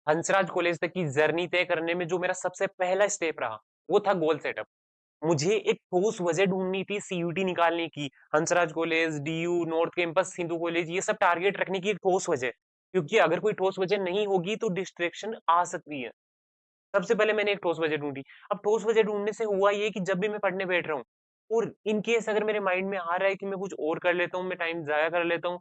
Hansraj college तक की journey तय करने में जो मेरा सबसे पहला स्टेप रहा, वो था गोल सेटअप। मुझे एक ठोस वजह ढूंढनी थी सीयूटी निकालने की, Hansraj college, DU, north campus, Sindhu college, ये सब टारगेट रखने की एक ठोस वजह। क्योंकि अगर कोई ठोस वजह नहीं होगी तो डिस्ट्रैक्शन आ सकती है। सबसे पहले मैंने एक ठोस वजह ढूंढी। अब ठोस वजह ढूंढने से हुआ ये कि जब भी मैं पढ़ने बैठ रहा हूँ और इन केस अगर मेरे माइंड में आ रहा है कि मैं कुछ और कर लेता हूँ, मैं टाइम जाया कर लेता हूँ,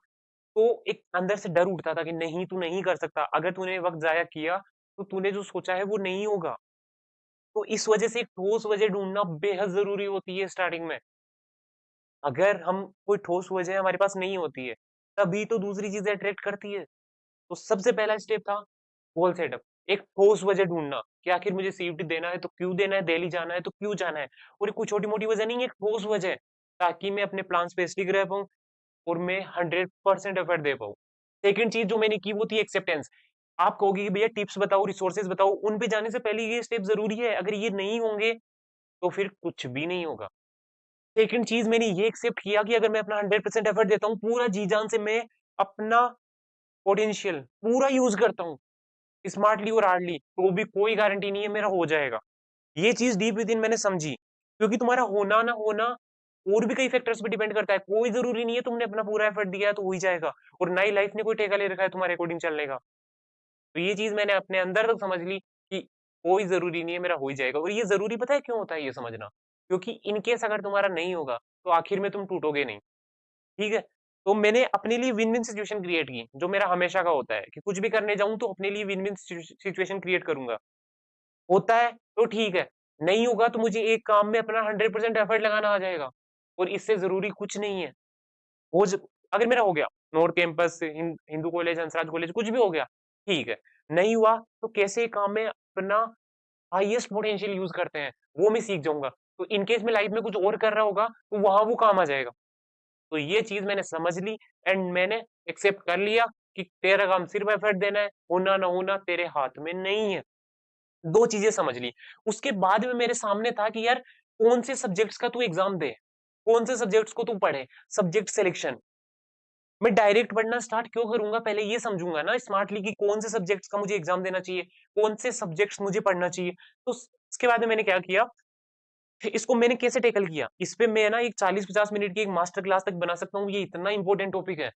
तो एक अंदर से डर उठता था कि नहीं, तू नहीं कर सकता। अगर तूने वक्त जाया किया तो तूने जो सोचा है वो नहीं होगा। तो इस वजह से एक ठोस वजह ढूंढना बेहद जरूरी होती है स्टार्टिंग में। अगर हम कोई ठोस वजह हमारे पास नहीं होती है, तभी तो दूसरी चीजें अट्रैक्ट करती है। तो सबसे पहला स्टेप था गोल सेटअप। एक ठोस वजह ढूंढना कि आखिर मुझे सीयूटी देना है तो क्यों देना है, दिल्ली जाना है तो क्यों जाना है। और ये कोई छोटी मोटी वजह नहीं है, एक ठोस वजह है, ताकि मैं अपने प्लान पे स्टिक रह पाऊं और मैं 100% एफर्ट दे पाऊं। सेकंड चीज जो मैंने की वो थी एक्सेप्टेंस। आप कहोगे कि भैया टिप्स बताओ, रिसोर्सेज बताओ, उन पे जाने से पहले ये स्टेप जरूरी है। अगर ये नहीं होंगे तो फिर कुछ भी नहीं होगा। सेकंड चीज मैंने ये एक्सेप्ट किया कि अगर मैं अपना 100% एफर्ट देता हूँ, पूरा जी जान से मैं अपना पोटेंशियल पूरा यूज करता हूँ, स्मार्टली और हार्डली, तो भी कोई गारंटी नहीं है मेरा हो जाएगा। ये चीज डीप विद इन मैंने समझी, क्योंकि तुम्हारा होना ना होना और भी कई फैक्टर्स पे डिपेंड करता है। कोई जरूरी नहीं है तुमने अपना पूरा एफर्ट दिया है तो हो ही जाएगा, और ना ही लाइफ ने कोई ठेका ले रखा है तुम्हारे अकॉर्डिंग चलने का। तो ये चीज मैंने अपने अंदर तक समझ ली कि कोई जरूरी नहीं है मेरा हो ही जाएगा। और ये जरूरी पता है क्यों होता है ये समझना? क्योंकि इनकेस अगर तुम्हारा नहीं होगा तो आखिर में तुम टूटोगे नहीं। ठीक है? तो मैंने अपने लिए विन विन सिचुएशन क्रिएट की, जो मेरा हमेशा का होता है कि कुछ भी करने जाऊं तो अपने लिए विन विन सिचुएशन क्रिएट करूंगा। होता है तो ठीक है, नहीं होगा तो मुझे एक काम में अपना 100% एफर्ट लगाना आ जाएगा, और इससे जरूरी कुछ नहीं है। हो ज अगर मेरा हो गया, north campus, Hindu college, Hansraj college, कुछ भी हो गया, ठीक है। नहीं हुआ तो कैसे काम में अपना हाईएस्ट पोटेंशियल यूज करते हैं, वो मैं सीख जाऊंगा। तो इन केस में लाइफ में कुछ और कर रहा होगा तो वहां वो काम आ जाएगा। तो ये चीज मैंने समझ ली, एंड मैंने एक्सेप्ट कर लिया कि तेरा काम सिर्फ एफर्ट देना है, होना ना होना तेरे हाथ में नहीं है। दो चीजें समझ ली। उसके बाद में मेरे सामने था कि यार कौन से सब्जेक्ट्स का तू एग्जाम दे, कौन से सब्जेक्ट्स को तू पढ़े। सब्जेक्ट सिलेक्शन, मैं डायरेक्ट पढ़ना स्टार्ट क्यों करूंगा, पहले ये समझूंगा ना स्मार्टली कि कौन से सब्जेक्ट्स का मुझे एग्जाम देना चाहिए, कौन से सब्जेक्ट्स मुझे पढ़ना चाहिए। तो इसके बाद में मैंने क्या किया, फिर इसको मैंने कैसे टैकल किया, इस पे मैं ना एक 40-50 मिनट की एक मास्टर क्लास तक बना सकता हूँ। ये इतना इंपॉर्टेंट टॉपिक है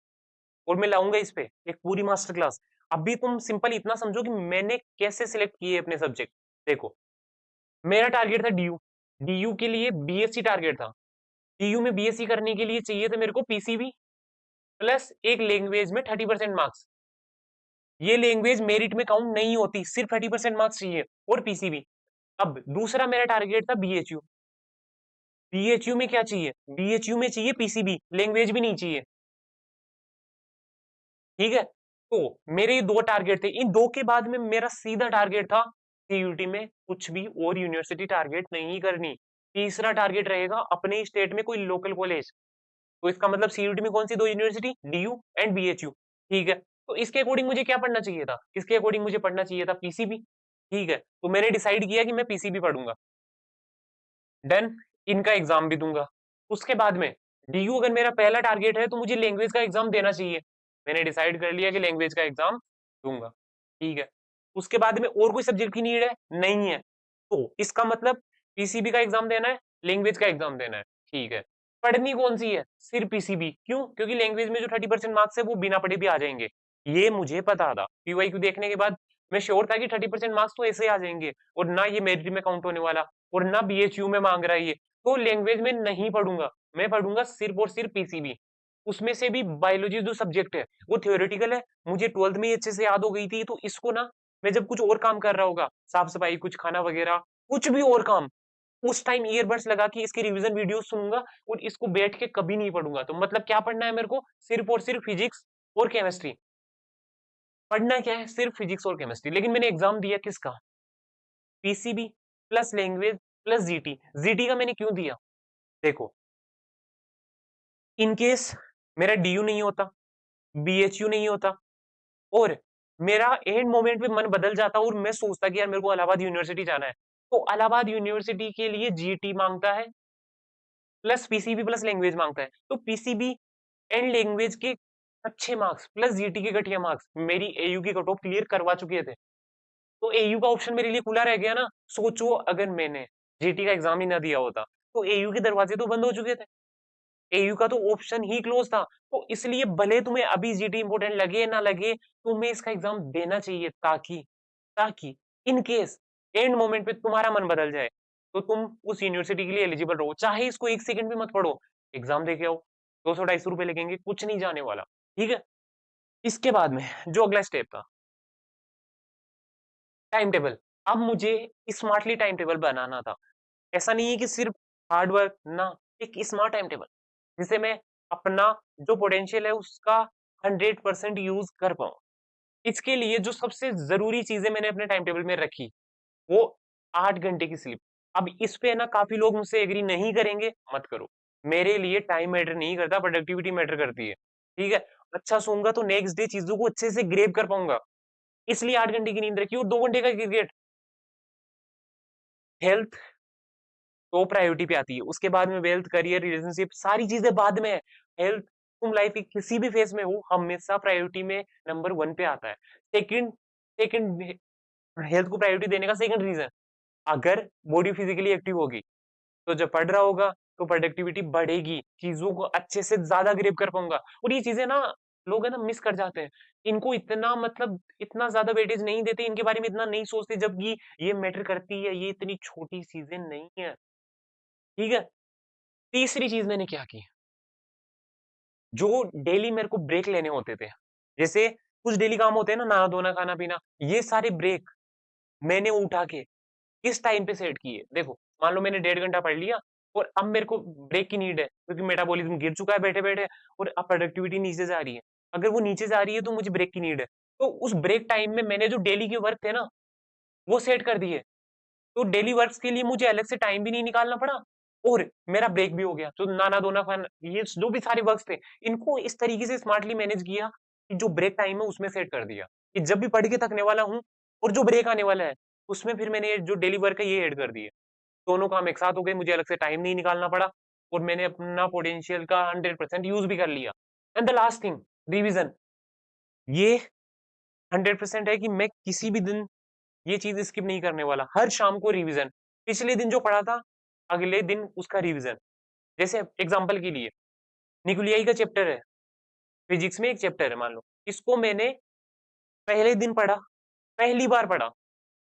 और मैं लाऊंगा इस पे एक पूरी मास्टर क्लास। अभी तुम सिंपल इतना समझो कि मैंने कैसे सिलेक्ट किए अपने सब्जेक्ट। देखो, मेरा टारगेट था डीयू। डीयू के लिए बीएससी टारगेट था। डीयू में बीएससी करने के लिए चाहिए थे मेरे को पीसीबी प्लस एक लैंग्वेज में 30% मार्क्स। ये लैंग्वेज मेरिट में काउंट नहीं होती, सिर्फ 30% मार्क्स चाहिए, और पीसीबी। अब दूसरा मेरा टारगेट था बीएचयू। बीएचयू में क्या चाहिए, बीएचयू में चाहिए पीसीबी, लैंग्वेज भी नहीं चाहिए। ठीक है? तो मेरे ये दो टारगेट थे। इन दो के बाद में मेरा सीधा टारगेट था सीयूटी में कुछ भी और यूनिवर्सिटी टारगेट नहीं करनी। तीसरा टारगेट रहेगा अपने स्टेट में कोई लोकल कॉलेज। तो इसका मतलब सीयूटी में कौन सी दो यूनिवर्सिटी, डीयू एंड बीएचयू। ठीक है? तो इसके अकॉर्डिंग मुझे क्या पढ़ना चाहिए था, इसके अकॉर्डिंग मुझे पढ़ना चाहिए था पीसीबी। ठीक है? तो मैंने डिसाइड किया कि मैं पीसीबी पढ़ूंगा। देन इनका एग्जाम भी दूंगा। उसके बाद में डीयू अगर मेरा पहला टारगेट है तो मुझे लैंग्वेज का एग्जाम देना चाहिए। मैंने डिसाइड कर लिया कि लैंग्वेज का एग्जाम दूंगा। ठीक है? उसके बाद में और कोई सब्जेक्ट की नीड है, नहीं है, तो इसका मतलब पीसीबी का एग्जाम देना है, लैंग्वेज का एग्जाम देना है। ठीक है? पढ़नी कौन सी है, सिर्फ पीसीबी। क्यों? क्योंकि लैंग्वेज में जो 30% मार्क्स है वो बिना पढ़े भी आ जाएंगे। ये मुझे पता था, पीवाईक्यू देखने के बाद मैं श्योर था कि 30% मार्क्स तो ऐसे आ जाएंगे, और ना ये मेरिट में काउंट होने वाला, और ना बीएचयू में मांग रहा है ये। तो लैंग्वेज में नहीं पढ़ूंगा, मैं पढ़ूंगा सिर्फ और सिर्फ पीसीबी। उसमें से भी बायोलॉजी जो सब्जेक्ट है वो थियोरेटिकल है, मुझे 12th में ही अच्छे से याद हो गई थी। तो इसको ना मैं जब कुछ और काम कर रहा होगा, साफ सफाई, कुछ खाना वगैरह, कुछ भी और काम, उस टाइम ईयरबड्स लगा के इसकी रिवीजन वीडियो सुनूंगा, और इसको बैठ के कभी नहीं पढ़ूंगा। तो मतलब क्या पढ़ना है मेरे को, सिर्फ और सिर्फ फिजिक्स और केमिस्ट्री। पढ़ना क्या है, सिर्फ फिजिक्स और केमिस्ट्री। लेकिन मैंने एग्जाम दिया किसका, PCB plus language plus GT. GT का मैंने क्यों दिया, देखो, इनकेस मेरा डीयू नहीं होता, बीएचयू नहीं होता, और मेरा एंड मोमेंट पे मन बदल जाता और मैं सोचता कि यार मेरे को इलाहाबाद यूनिवर्सिटी जाना है, तो इलाहाबाद यूनिवर्सिटी के लिए जीटी मांगता है प्लस पीसीबी प्लस लैंग्वेज मांगता है। तो पीसीबी एंड लैंग्वेज के अच्छे मार्क्स प्लस जीटी के घटिया मार्क्स मेरी एयू की कट ऑफ क्लियर करवा चुके थे। तो एयू का ऑप्शन मेरे लिए खुला रह गया ना। सोचो अगर मैंने जीटी का एग्जाम ही ना दिया होता तो एयू के दरवाजे तो बंद हो चुके थे, एयू का तो ऑप्शन ही क्लोज था। तो इसलिए भले तुम्हें अभी जीटी इंपॉर्टेंट लगे ना लगे, तुम्हें इसका एग्जाम देना चाहिए, ताकि ताकि इन केस एंड मोमेंट पे तुम्हारा मन बदल जाए तो तुम उस यूनिवर्सिटी के लिए एलिजिबल रहो, चाहे इसको एक सेकंड भी मत पढ़ो, एग्जाम दे के आओ। 200-250 रुपए लगेंगे, कुछ नहीं जाने वाला। ठीक है। इसके बाद में जो अगला स्टेप था, टाइम टेबल। अब मुझे स्मार्टली टाइम टेबल बनाना था। ऐसा नहीं है कि सिर्फ हार्ड वर्क ना, एक स्मार्ट टाइम टेबल जिसे मैं अपना जो पोटेंशियल है उसका 100% यूज कर पाऊं। इसके लिए जो सबसे जरूरी चीजें मैंने अपने टाइम टेबल में रखी, वो 8 घंटे की स्लीप। अब इस पे ना काफी लोग मुझसे एग्री नहीं करेंगे, मत करो। मेरे लिए टाइम मैटर नहीं करता, प्रोडक्टिविटी मैटर करती है। ठीक है। अच्छा सोऊंगा तो नेक्स्ट डे चीजों को अच्छे से ग्रेब कर पाऊंगा, इसलिए 8 घंटे की नींद रखी और 2 घंटे का क्रिकेट। हेल्थ तो प्रायोरिटी पे आती है, उसके बाद में वेल्थ, करियर, रिलेशनशिप, सारी चीजें बाद में है। हेल्थ तुम लाइफ के किसी भी फेज में हो, हमेशा प्रायोरिटी में नंबर 1 पे आता है। सेकंड सेकंड हेल्थ को प्रायोरिटी देने का सेकंड रीजन, अगर बॉडी फिजिकली एक्टिव होगी तो जब पढ़ रहा होगा तो प्रोडक्टिविटी बढ़ेगी, चीजों को अच्छे से ज्यादा ग्रेप कर पाऊंगा। और ये चीजें ना लोग है ना मिस कर जाते हैं, इनको इतना मतलब इतना ज्यादा वेटेज नहीं देते, इनके बारे में इतना नहीं सोचते, जबकि ये मैटर करती है, ये इतनी छोटी चीजें नहीं है। ठीक है। तीसरी चीज मैंने क्या की, जो डेली मेरे को ब्रेक लेने होते थे, जैसे कुछ डेली काम होते हैं ना, नहा धोना, खाना पीना, ये सारे ब्रेक मैंने उठा के किस टाइम पे सेट किए। देखो मान लो मैंने 1.5 घंटा पढ़ लिया और अब मेरे को ब्रेक की नीड है, क्योंकि मेटाबॉलिज्म गिर चुका है बैठे बैठे और अब प्रोडक्टिविटी नीचे जा रही है। अगर वो नीचे जा रही है तो मुझे ब्रेक की नीड है। तो उस ब्रेक टाइम में मैंने जो डेली के वर्क थे ना वो सेट कर दिए, तो डेली वर्क्स के लिए मुझे अलग से टाइम भी नहीं निकालना पड़ा और मेरा ब्रेक भी हो गया। तो नाना धोना खाना, ये जो भी सारे वर्क्स थे, इनको इस तरीके से स्मार्टली मैनेज किया कि जो ब्रेक टाइम है उसमें सेट कर दिया कि जब भी पढ़ के थकने वाला हूँ और जो ब्रेक आने वाला है उसमें फिर मैंने ये जो डेली वर्क है ये ऐड कर दिए। दोनों काम एक साथ हो गए, मुझे अलग से टाइम नहीं निकालना पड़ा और मैंने अपना पोटेंशियल का 100% यूज भी कर लिया। And the last thing, revision. ये 100% है कि मैं किसी भी दिन ये चीज स्किप नहीं करने वाला, हर शाम को रिवीजन। पिछले दिन जो पढ़ा था अगले दिन उसका रिवीजन। जैसे एग्जांपल के लिए न्यूक्लियाई का चैप्टर है, फिजिक्स में एक चैप्टर है मान लो, इसको मैंने पहले दिन पढ़ा, पहली बार पढ़ा,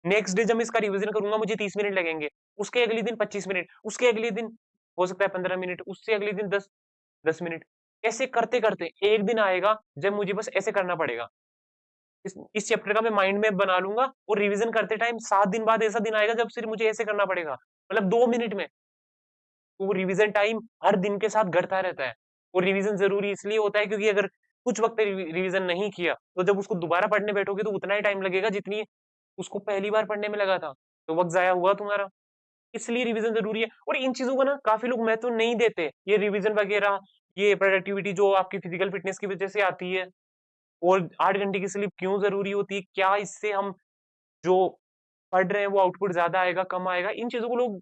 नेक्स्ट डे जब मैं इसका रिवीजन करूंगा मुझे 30 मिनट लगेंगे, उसके अगले दिन 25 मिनट, उसके अगले दिन हो सकता है 15 मिनट, उससे अगले दिन 10 मिनट। ऐसे करते करते एक दिन आएगा जब मुझे बस ऐसे करना पड़ेगा, इस चैप्टर का मैं माइंड मैप बना लूंगा और रिवीजन करते टाइम 7 दिन बाद ऐसा दिन आएगा जब सिर्फ मुझे ऐसे करना पड़ेगा, मतलब 2 मिनट में। तो वो रिवीजन टाइम हर दिन के साथ घटता रहता है। और रिवीजन जरूरी इसलिए होता है क्योंकि अगर कुछ वक्त रिवीजन नहीं किया तो जब उसको दोबारा पढ़ने बैठोगे तो उतना ही टाइम लगेगा जितनी उसको पहली बार पढ़ने में लगा था, तो वक्त जाया हुआ तुम्हारा। इसलिए रिवीजन जरूरी है और इन चीजों को ना काफी लोग महत्व नहीं देते, ये रिवीजन वगैरह, ये प्रोडक्टिविटी जो आपकी फिजिकल फिटनेस की वजह से आती है, और 8 घंटे की स्लीप क्यों जरूरी होती है, क्या इससे हम जो पढ़ रहे हैं वो आउटपुट ज्यादा आएगा कम आएगा, इन चीजों को लोग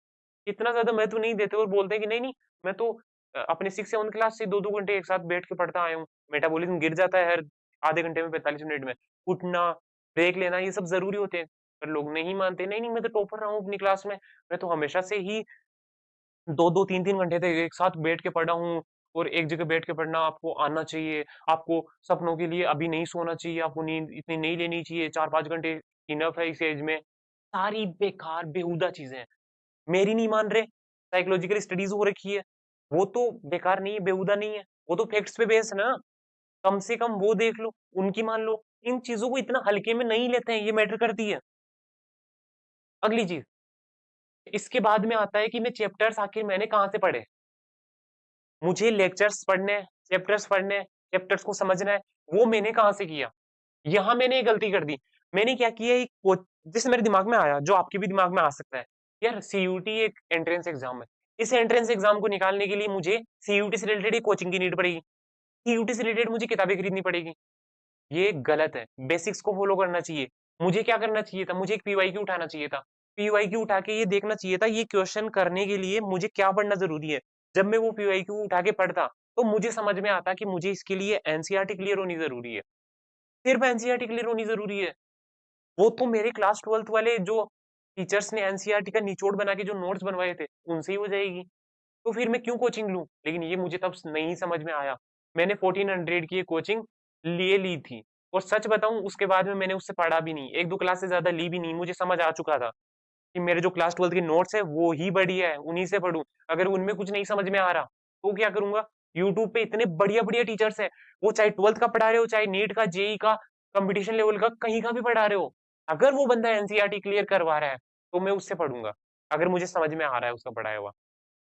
इतना ज्यादा महत्व नहीं देते और बोलते हैं कि नहीं नहीं, मैं तो अपने 6 7 क्लास से 2 2 घंटे एक साथ बैठ के पढ़ता आया हूँ, मेटाबॉलिज्म गिर जाता है हर आधे घंटे में, 45 मिनट में उठना, ब्रेक लेना, ये सब जरूरी होते हैं। पर लोग नहीं मानते, नहीं नहीं मैं तो टॉपर रहा हूँ अपनी क्लास में, मैं तो हमेशा से ही 2 2 3 3 घंटे तक एक साथ बैठ के पढ़ा हूँ। और एक जगह बैठ के पढ़ना आपको आना चाहिए, आपको सपनों के लिए अभी नहीं सोना चाहिए, आपको नींद इतनी नहीं लेनी चाहिए, 4 5 घंटे इनफ है इस एज में। सारी बेकार बेहुदा चीजें हैं, मेरी नहीं मान रहे, साइकोलॉजिकल स्टडीज हो रखी है, वो तो बेकार नहीं है, बेहुदा नहीं है, वो तो फैक्ट्स पे बेस है ना, कम से कम वो देख लो, उनकी मान लो। इन चीजों को इतना हल्के में नहीं लेते हैं, ये मैटर करती है। अगली चीज, इसके बाद में आता है कि मैं चैप्टर्स आखिर मैंने कहाँ से पढ़े। मुझे लेक्चर्स पढ़ने हैं, चैप्टर्स पढ़ने हैं, चैप्टर्स को समझना है, वो मैंने कहाँ से किया। यहाँ मैंने एक गलती कर दी। मैंने क्या किया, एक जिससे मेरे दिमाग में आया, जो आपके भी दिमाग में आ सकता है, यार सीयूटी एक एंट्रेंस एग्जाम है, इस एंट्रेंस एग्जाम को निकालने के लिए मुझे सीयूटी से रिलेटेड एक कोचिंग की नीड पड़ेगी, सीयूटी से रिलेटेड मुझे किताबें खरीदनी पड़ेगी। ये गलत है, बेसिक्स को फॉलो करना चाहिए। मुझे क्या करना चाहिए था, मुझे एक पीवाईक्यू उठाना चाहिए था, पीवाईक्यू उठा के ये देखना चाहिए था ये क्वेश्चन करने के लिए मुझे क्या पढ़ना जरूरी है। जब मैं वो पीवाईक्यू उठा के पढ़ता तो मुझे समझ में आता कि मुझे इसके लिए एनसीईआरटी क्लियर होनी जरूरी है, सिर्फ एनसीईआरटी क्लियर होनी जरूरी है। वो तो मेरे क्लास 12th वाले जो टीचर्स ने एनसीईआरटी का निचोड़ बना के जो नोट्स बनवाए थे, उनसे ही हो जाएगी। तो फिर मैं क्यों कोचिंग लूँ? लेकिन ये मुझे तब नहीं समझ में आया। मैंने 1400 की ये कोचिंग लिए ली थी और सच बताऊँ उसके बाद में मैंने उससे पढ़ा भी नहीं। 1-2 क्लास से ज़्यादा ली भी नहीं। मुझे समझ आ चुका था कि मेरे जो क्लास 12th के नोट्स है वो ही बढ़िया है, उन्हीं से पढूँ। अगर उनमें कुछ नहीं समझ में आ रहा, तो क्या करूँगा? यूट्यूब पे इतने बढ़िया-बढ़िया टीचर्स हैं, वो चाहे 12th का पढ़ा रहे हो, चाहे नीट का, जेईई का, कॉम्पिटिशन लेवल का, कहीं का भी पढ़ा रहे हो। अगर वो बंदा एनसीईआरटी क्लियर करवा रहा है, तो मैं उससे पढ़ूँगा, अगर मुझे समझ में आ रहा है उसका पढ़ाया हुआ।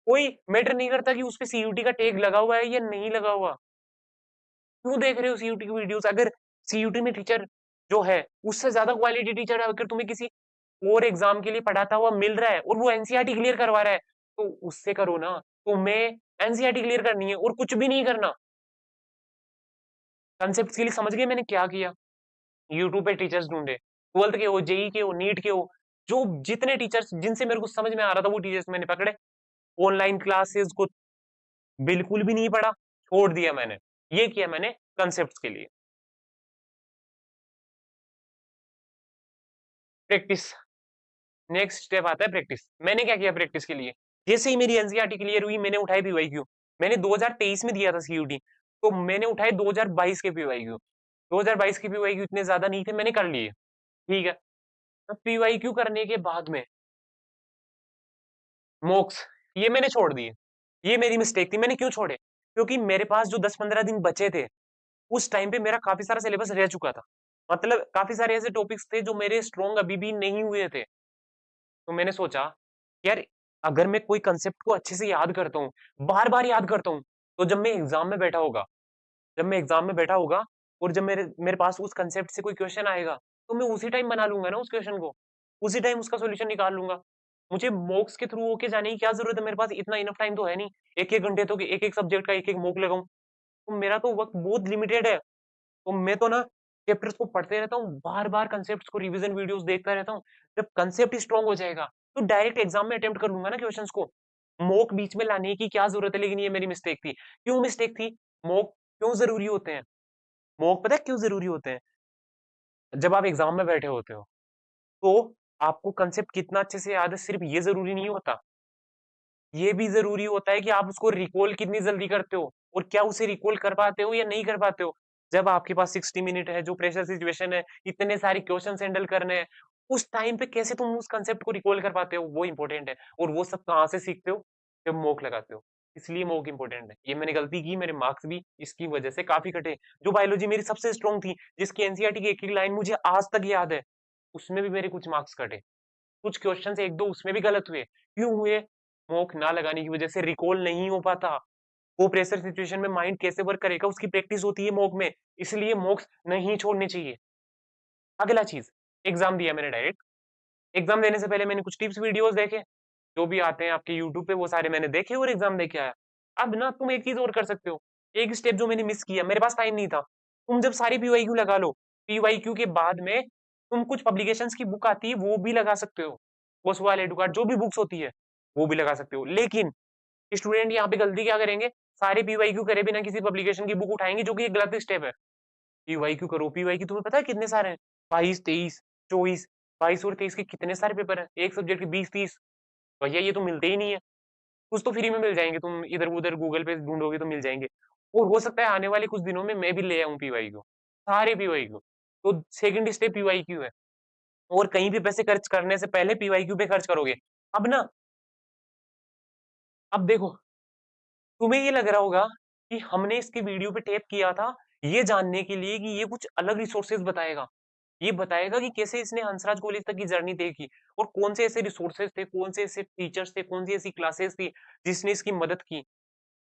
कोई मैटर नहीं करता कि उसपे सीयूटी का टैग लगा हुआ है या नहीं लगा हुआ। क्यों देख रहे हो सीयूटी की वीडियोस? अगर सीयूटी में टीचर जो है, उससे ज़्यादा क्वालिटी टीचर अगर तुम्हें किसी और एग्ज़ाम के लिए पढ़ाता हुआ मिल रहा है और वो एनसीईआरटी क्लियर करवा रहा है, तो उससे करो ना। तुम्हें एनसीईआरटी क्लियर करनी है और कुछ भी नहीं करना। कॉन्सेप्ट्स के लिए समझ गए मैंने क्या किया? यूट्यूब पे टीचर्स ढूँढे, 12th के हो, जेईई के हो, नीट के हो, जो जितने टीचर्स जिनसे मेरे को समझ में आ रहा था वो टीचर्स मैंने पकड़े। ऑनलाइन क्लासेस को बिल्कुल भी नहीं पढ़ा, छोड़ दिया मैंने। ये किया मैंने कॉन्सेप्ट्स के लिए। प्रैक्टिस, नेक्स्ट स्टेप आता है प्रैक्टिस। मैंने क्या किया प्रैक्टिस के लिए? जैसे ही मेरी एनसीईआरटी क्लियर हुई, मैंने उठाए पीवाईक्यू। मैंने 2023 में दिया था सीयूटी, तो मैंने उठाए 2022 के पीवाईक्यू। 2022 के पीवाईक्यू इतने ज़्यादा नहीं थे, मैंने कर लिए, ठीक है। अब पीवाईक्यू करने के बाद में मॉक्स, ये मैंने छोड़ दिए। ये मेरी मिस्टेक थी, मैंने क्यों छोड़े? क्योंकि मेरे पास जो 10-15 दिन बचे थे, उस टाइम पे मेरा काफ़ी सारा सिलेबस रह चुका था। मतलब काफ़ी सारे ऐसे टॉपिक्स थे जो मेरे स्ट्रॉन्ग अभी भी नहीं हुए थे। तो मैंने सोचा, यार अगर मैं कोई कांसेप्ट को अच्छे से याद करता हूँ, बार-बार याद करता हूँ, तो जब मैं एग्ज़ाम में बैठा होगा और जब मेरे मेरे पास उस कांसेप्ट से कोई क्वेश्चन आएगा, तो मैं उसी टाइम बना लूँगा ना उस क्वेश्चन को, उसी टाइम उसका सॉल्यूशन निकाल लूँगा। मुझे मॉक्स के थ्रू होके जाने की क्या ज़रूरत है? मेरे पास इतना इनफ टाइम तो है नहीं, 1-1 घंटे तो एक-एक सब्जेक्ट का एक-एक मॉक लगाऊँ, तो मेरा तो वक़्त बहुत लिमिटेड है। तो मैं तो ना चैप्टर्स को पढ़ते रहता हूँ, बार-बार कांसेप्ट्स को रिवीजन वीडियोस देखता रहता हूँ। जब कांसेप्ट ही स्ट्रॉन्ग हो जाएगा, तो डायरेक्ट एग्ज़ाम में अटेम्प्ट कर लूँगा ना क्वेश्चन्स को। मॉक बीच में लाने की क्या ज़रूरत है? लेकिन ये मेरी मिस्टेक थी। क्यों मिस्टेक थी? मॉक क्यों ज़रूरी होते हैं? मॉक पता है क्यों ज़रूरी होते हैं? जब आप एग्ज़ाम में बैठे होते हो, तो आपको कांसेप्ट कितना अच्छे से याद है सिर्फ़ ये ज़रूरी नहीं होता। ये भी ज़रूरी होता है कि आप उसको रिकॉल कितनी जल्दी करते हो और क्या उसे रिकॉल कर पाते हो या नहीं कर पाते हो। जब आपके पास 60 मिनट है, जो प्रेशर सिचुएशन है, इतने सारे क्वेश्चन्स हैंडल करने हैं, उस टाइम पे कैसे तुम उस कांसेप्ट को रिकॉल कर पाते हो, वो इम्पोर्टेंट है। और वो सब कहाँ से सीखते हो? जब मॉक लगाते हो। इसलिए मॉक इम्पोर्टेंट है। ये मैंने गलती की, मेरे मार्क्स भी इसकी वजह से काफ़ी कटे। जो बायोलॉजी मेरी सबसे स्ट्रॉन्ग थी, जिसकी एनसीईआरटी की एक-एक लाइन मुझे आज तक याद है, उसमें भी मेरे कुछ मार्क्स कटे। कुछ क्वेश्चन्स 1-2 उसमें भी गलत हुए। क्यों हुए? मॉक ना लगाने की वजह से रिकॉल नहीं हो पाता। वो प्रेशर सिचुएशन में माइंड कैसे वर्क करेगा उसकी प्रैक्टिस होती है मॉक में, इसलिए मॉक्स नहीं छोड़ने चाहिए। अगला चीज़, एग्ज़ाम दिया मैंने डायरेक्ट। एग्ज़ाम देने से पहले मैंने कुछ टिप्स वीडियोज़ देखे, जो भी आते हैं आपके यूट्यूब पे वो सारे मैंने देखे और एग्ज़ाम दे के आया। अब ना तुम एक चीज़ और कर सकते हो, एक स्टेप जो मैंने मिस किया, मेरे पास टाइम नहीं था। तुम जब सारी पीवाईक्यू लगा लो, पीवाईक्यू के बाद में तुम कुछ पब्लिकेशंस की बुक आती है वो भी लगा सकते हो। ओसवाल, एडुकार्ड जो भी बुक्स होती है, वो भी लगा सकते हो। लेकिन स्टूडेंट यहाँ पे गलती क्या करेंगे, सारे पीवाईक्यू करे बिना किसी पब्लिकेशन की बुक उठाएँगे जो कि एक गलत स्टेप है। पीवाईक्यू करो, पीवाईक्यू तुम्हें पता है कितने सारे हैं? 22, 23, 24, 22 और 23 के कितने सारे पेपर हैं? एक सब्जेक्ट के 20-30 भैया ये तो मिलते ही नहीं है। कुछ तो फ्री में मिल जाएँगे, तुम इधर-उधर गूगल पे ढूँढोगे तो मिल जाएँगे। और हो सकता है आने वाले कुछ दिनों में मैं भी ले आऊँ पीवाईक्यू, सारे पीवाईक्यू। तो सेकंड स्टेप पीवाईक्यू है और कहीं भी पैसे खर्च करने से पहले पीवाईक्यू पे खर्च करोगे। अब ना अब देखो, तुम्हें ये लग रहा होगा कि हमने इसके वीडियो पे टैप किया था, ये जानने के लिए कि ये कुछ अलग रिसोर्सेज़ बताएगा। ये बताएगा कि कैसे इसने हंसराज कॉलेज तक की जर्नी तय की और कौन से ऐसे रिसोर्सेज़ थे, कौन से ऐसे टीचर्स थे, कौन सी ऐसी क्लासेस थी, जिसने इसकी मदद की।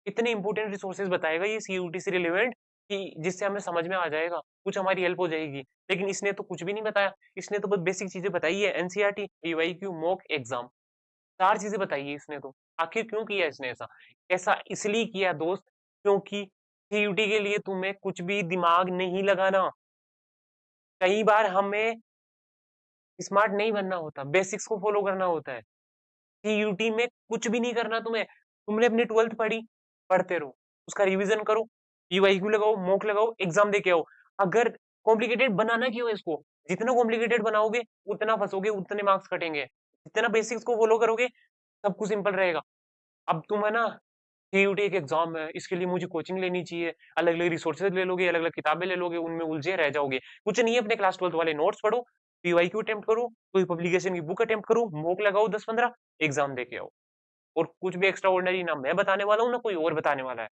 इतने इंपॉर्टेंट रिसोर्सेज़ बताएगा ये सीयूटी से रिलेवेंट कि जिससे हमें समझ में आ जाएगा, कुछ हमारी हेल्प हो जाएगी। लेकिन इसने तो कुछ भी नहीं बताया, इसने तो बस बेसिक चीज़ें बताई है एनसीईआरटी, पीवाईक्यू, मॉक एग्ज़ाम, 4 चीज़ें बताई है इसने तो। आखिर क्यों किया इसने ऐसा? ऐसा इसलिए किया दोस्त क्योंकि सीयूटी के लिए तुम्हें कुछ भी दिमाग नहीं लगाना। कई बार हमें स्मार्ट नहीं बनना होता, बेसिक्स को फ़ॉलो करना होता है। सीयूटी में कुछ भी नहीं करना तुम्हें। तुमने अपनी 12th पढ़ी, पढ़ते रहो। उसका रिवीजन करो, पीवाईक्यू लगाओ, मॉक लगाओ, एग्ज़ाम दे के आओ। अगर कॉम्प्लिकेटेड बनाना क्यों है इसको? जितना कॉम्प्लिकेटेड बनाओगे, उतना फँसोगे, उतने मार्क्स कटेंगे। जितना बेसिक्स को फ़ॉलो करोगे, सब कुछ सिंपल रहेगा। अब तुम है ना, सीयूटी एक एग्ज़ाम है, इसके लिए मुझे कोचिंग लेनी चाहिए, अलग-अलग रिसोर्सेज़ ले लोगे, अलग-अलग किताबें ले लोगे, उनमें उलझे रह जाओगे। कुछ नहीं है, अपने क्लास 12th वाले नोट्स पढ़ो, पीवाईक्यू अटेम्प्ट करो, कोई पब्लिकेशन की बुक अटेम्प्ट करो, मॉक लगाओ 10-15, एग्ज़ाम दे के आओ। और कुछ भी एक्स्ट्रा ऑर्डिनरी ना मैं बताने वाला हूँ, ना कोई और बताने वाला है।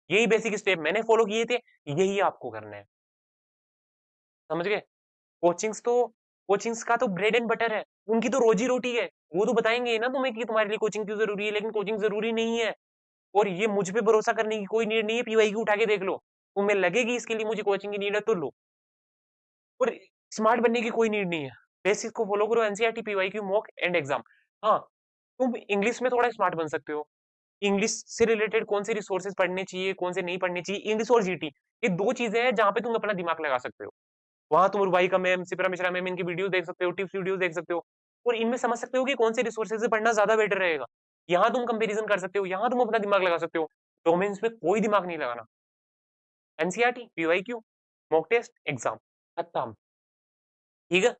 यही बेसिक स्टेप मैंने फ़ॉलो किए थे, यही आपको करने हैं। समझ गए? कोचिंग्स तो कोचिंग्स का तो ब्रेड एंड बटर है, उनकी तो रोज़ी-रोटी है। वो तो बताएँगे ही ना तुम्हें कि तुम्हारे लिए कोचिंग क्यों ज़रूरी है, लेकिन कोचिंग ज़रूरी नहीं है। और ये मुझ पे भरोसा करने की कोई नीड नहीं है, पीवाईक्यू उठा के देख लो। तुम्हें लगेगी इसके लिए मुझे कोचिंग की नीड है तो लो। और स्मार्ट बनने की कोई नीड नहीं है। बेसिक को फॉलो करो, NCERT, PYQ, mock and exam. हाँ, तुम इंग्लिश में थोड़ा स्मार्ट बन सकते हो। इंग्लिश से रिलेटेड कौन से रिसोर्सेज़ पढ़ने चाहिए, कौन से नहीं पढ़ने चाहिए, इंग्लिश और जीटी, ये 2 चीज़ें हैं जहाँ पे तुम अपना दिमाग लगा सकते हो। वहाँ तुम रुबाइका मैम, सिप्रा मिश्रा मैम, इनकी वीडियोज़ देख सकते हो, टिप्स वीडियोज़ देख सकते हो और इनमें समझ सकते हो कि कौन से रिसोर्सेज़ से पढ़ना ज़्यादा बेटर रहेगा। यहाँ तुम कंपैरिज़न कर सकते हो, यहाँ तुम अपना दिमाग लगा सकते हो। डोमेन्स में कोई दिमाग नहीं लगाना। NCERT, PYQ, mock test, exam, खत्म। ठीक है?